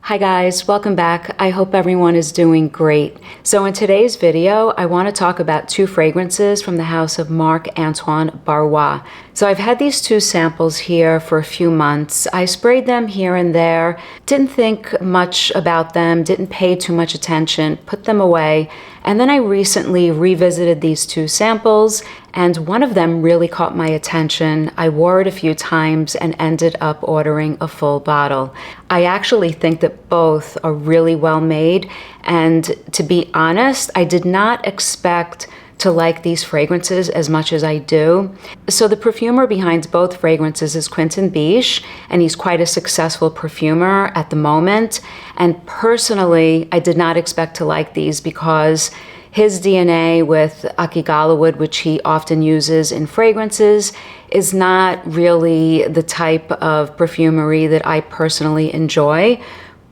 Hi guys, welcome back. I hope everyone is doing great. So in today's video, I want to talk about two fragrances from the house of Marc-Antoine Barrios. So I've had these two samples here for a few months. I sprayed them here and there, didn't think much about them, didn't pay too much attention, put them away. And then I recently revisited these two samples, and one of them really caught my attention. I wore it a few times and ended up ordering a full bottle. I actually think that both are really well made, and to be honest, I did not expect to like these fragrances as much as I do. So the perfumer behind both fragrances is Quentin Biche, and he's quite a successful perfumer at the moment. And personally, I did not expect to like these because his DNA with Akigala wood, which he often uses in fragrances, is not really the type of perfumery that I personally enjoy.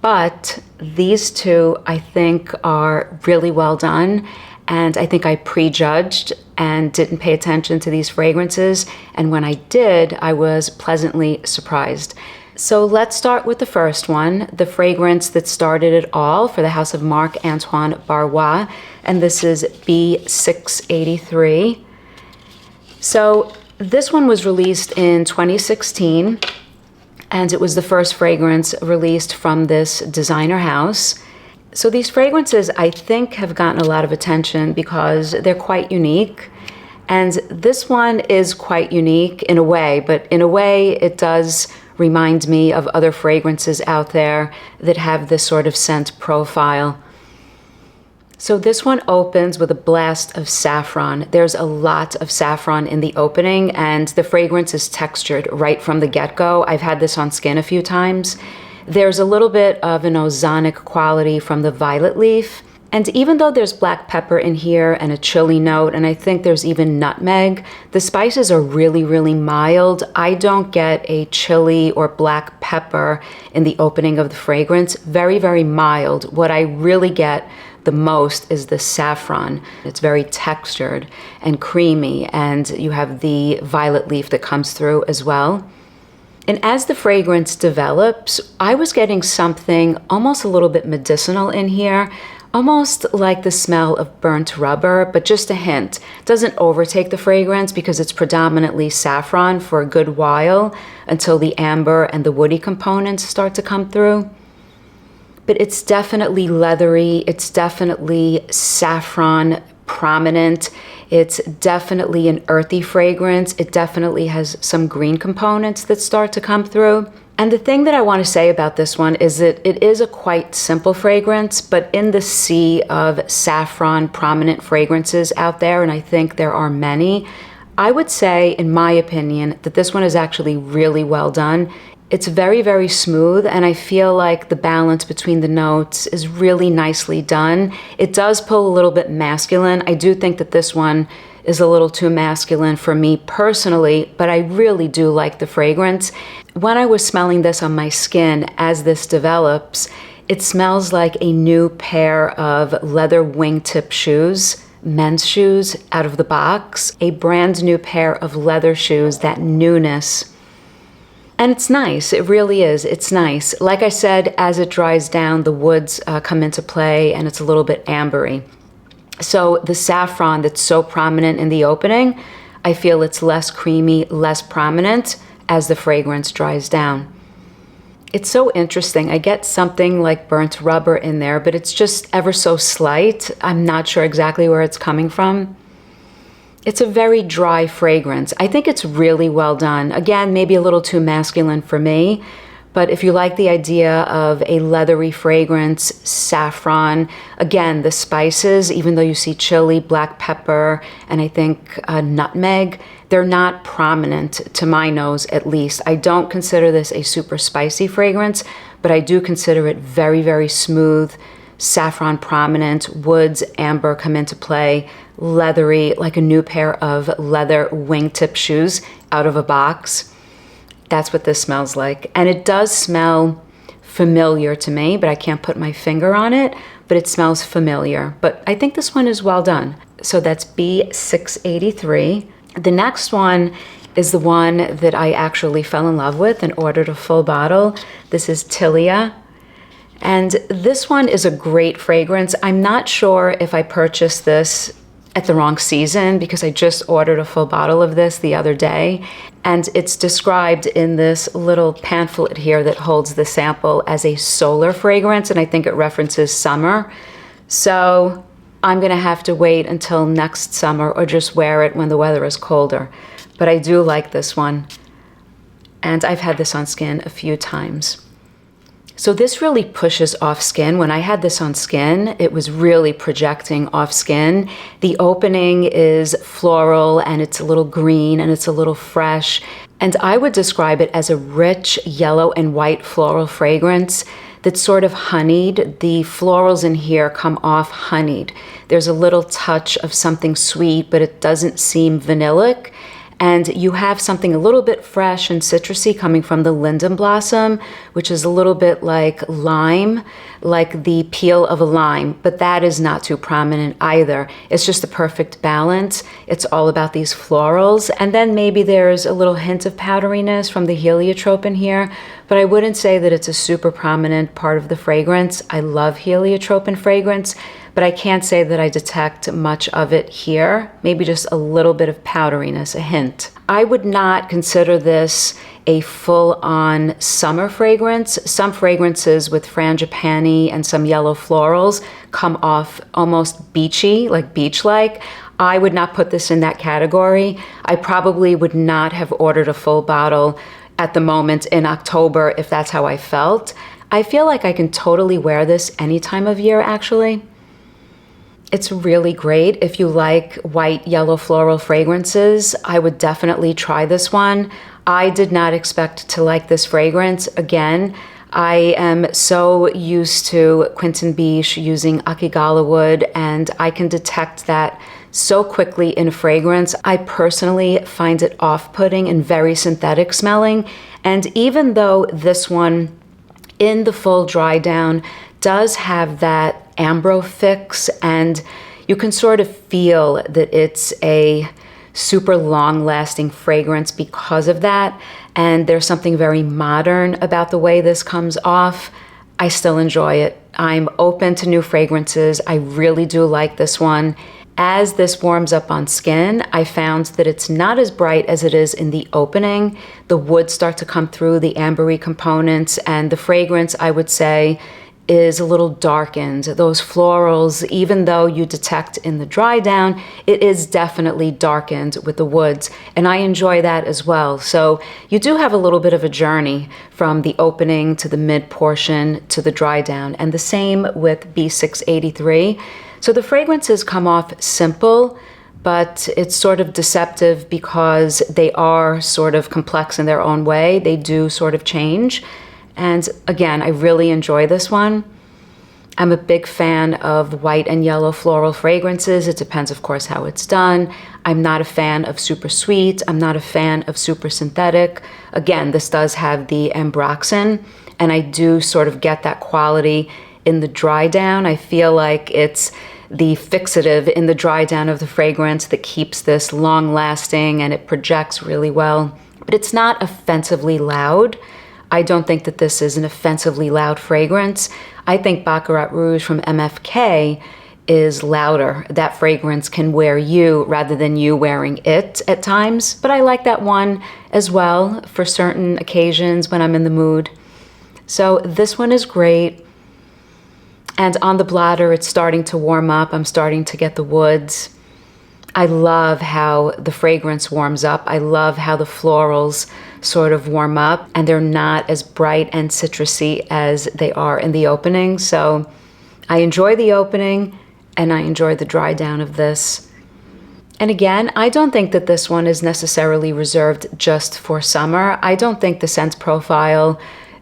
But these two, I think, are really well done. And I think I prejudged and didn't pay attention to these fragrances. And when I did, I was pleasantly surprised. So let's start with the first one, the fragrance that started it all for the house of Marc-Antoine Barrios. And this is B683. So this one was released in 2016. And it was the first fragrance released from this designer house. So these fragrances, I think, have gotten a lot of attention because they're quite unique. And this one is quite unique in a way, but in a way it does remind me of other fragrances out there that have this sort of scent profile. So this one opens with a blast of saffron. There's a lot of saffron in the opening, and the fragrance is textured right from the get-go. I've had this on skin a few times. There's a little bit of an ozonic quality from the violet leaf. And even though there's black pepper in here and a chili note, and I think there's even nutmeg, the spices are really, really mild. I don't get a chili or black pepper in the opening of the fragrance. Very, very mild. What I really get the most is the saffron. It's very textured and creamy, and you have the violet leaf that comes through as well. And as the fragrance develops, I was getting something almost a little bit medicinal in here, almost like the smell of burnt rubber, but just a hint. It doesn't overtake the fragrance because it's predominantly saffron for a good while until the amber and the woody components start to come through. But it's definitely leathery, it's definitely saffron prominent. It's definitely an earthy fragrance. It definitely has some green components that start to come through. And the thing that I want to say about this one is that it is a quite simple fragrance, but in the sea of saffron prominent fragrances out there, and I think there are many, I would say, in my opinion, that this one is actually really well done. It's very, very smooth, and I feel like the balance between the notes is really nicely done. It does pull a little bit masculine. I do think that this one is a little too masculine for me personally, but I really do like the fragrance. When I was smelling this on my skin as this develops, it smells like a new pair of leather wingtip shoes, men's shoes out of the box, a brand new pair of leather shoes, that newness. And it's nice, it really is, it's nice. Like I said, as it dries down, the woods come into play and it's a little bit ambery. So the saffron that's so prominent in the opening, I feel it's less creamy, less prominent as the fragrance dries down. It's so interesting. I get something like burnt rubber in there, but it's just ever so slight. I'm not sure exactly where it's coming from. It's a very dry fragrance. I think it's really well done. Again, maybe a little too masculine for me, but if you like the idea of a leathery fragrance, saffron, again, the spices, even though you see chili, black pepper, and I think nutmeg, they're not prominent to my nose at least. I don't consider this a super spicy fragrance, but I do consider it very, very smooth, saffron prominent, woods, amber come into play, leathery, like a new pair of leather wingtip shoes out of a box. That's what this smells like. And it does smell familiar to me, but I can't put my finger on it, but it smells familiar. But I think this one is well done. So that's B683. The next one is the one that I actually fell in love with and ordered a full bottle. This is Tillia. And this one is a great fragrance. I'm not sure if I purchased this at the wrong season because I just ordered a full bottle of this the other day. And it's described in this little pamphlet here that holds the sample as a solar fragrance, and I think it references summer. So I'm gonna have to wait until next summer or just wear it when the weather is colder. But I do like this one. And I've had this on skin a few times. So this really pushes off skin. When I had this on skin, it was really projecting off skin. The opening is floral and it's a little green and it's a little fresh. And I would describe it as a rich yellow and white floral fragrance that's sort of honeyed. The florals in here come off honeyed. There's a little touch of something sweet, but it doesn't seem vanillic. And you have something a little bit fresh and citrusy coming from the linden blossom, which is a little bit like lime, like the peel of a lime, but that is not too prominent either. It's just the perfect balance. It's all about these florals. And then maybe there's a little hint of powderiness from the heliotrope in here, but I wouldn't say that it's a super prominent part of the fragrance. I love heliotrope in fragrance, but I can't say that I detect much of it here. Maybe just a little bit of powderiness, a hint. I would not consider this a full-on summer fragrance. Some fragrances with frangipani and some yellow florals come off almost beachy, like beach-like. I would not put this in that category. I probably would not have ordered a full bottle at the moment in October if that's how I felt. I feel like I can totally wear this any time of year, actually. It's really great. If you like white, yellow floral fragrances, I would definitely try this one. I did not expect to like this fragrance. Again, I am so used to Quinton Beach using Akigala wood, and I can detect that so quickly in fragrance. I personally find it off-putting and very synthetic smelling. And even though this one in the full dry down does have that ambro fix, and you can sort of feel that it's a super long-lasting fragrance because of that, and there's something very modern about the way this comes off. I still enjoy it. I'm open to new fragrances. I really do like this one. As this warms up on skin, I found that it's not as bright as it is in the opening. The woods start to come through, the ambery components, and the fragrance, I would say, is a little darkened. Those florals, even though you detect in the dry down, it is definitely darkened with the woods, and I enjoy that as well. So you do have a little bit of a journey from the opening to the mid portion to the dry down, and the same with B683. So the fragrances come off simple, but it's sort of deceptive because they are sort of complex in their own way. They do sort of change. And again, I really enjoy this one. I'm a big fan of white and yellow floral fragrances. It depends, of course, how it's done. I'm not a fan of super sweet. I'm not a fan of super synthetic. Again, this does have the ambroxan, and I do sort of get that quality in the dry down. I feel like it's the fixative in the dry down of the fragrance that keeps this long lasting, and it projects really well. But it's not offensively loud. I don't think that this is an offensively loud fragrance. I think Baccarat Rouge from MFK is louder. That fragrance can wear you rather than you wearing it at times. But I like that one as well for certain occasions when I'm in the mood. So this one is great. And on the bladder, it's starting to warm up. I'm starting to get the woods. I love how the fragrance warms up. I love how the florals sort of warm up, and they're not as bright and citrusy as they are in the opening. So I enjoy the opening, and I enjoy the dry down of this. And again, I don't think that this one is necessarily reserved just for summer. I don't think the scent profile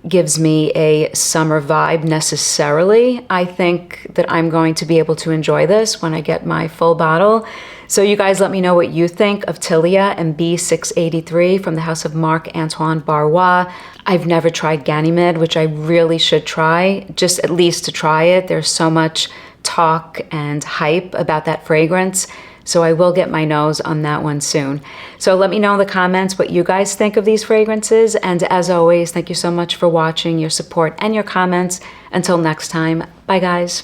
gives me a summer vibe necessarily. I think that I'm going to be able to enjoy this when I get my full bottle. So you guys let me know what you think of Tillia and B683 from the house of Marc-Antoine Barrios. I've never tried Ganymede, which I really should try, just at least to try it. There's so much talk and hype about that fragrance. So I will get my nose on that one soon. So let me know in the comments what you guys think of these fragrances. And as always, thank you so much for watching, your support, and your comments. Until next time, bye guys.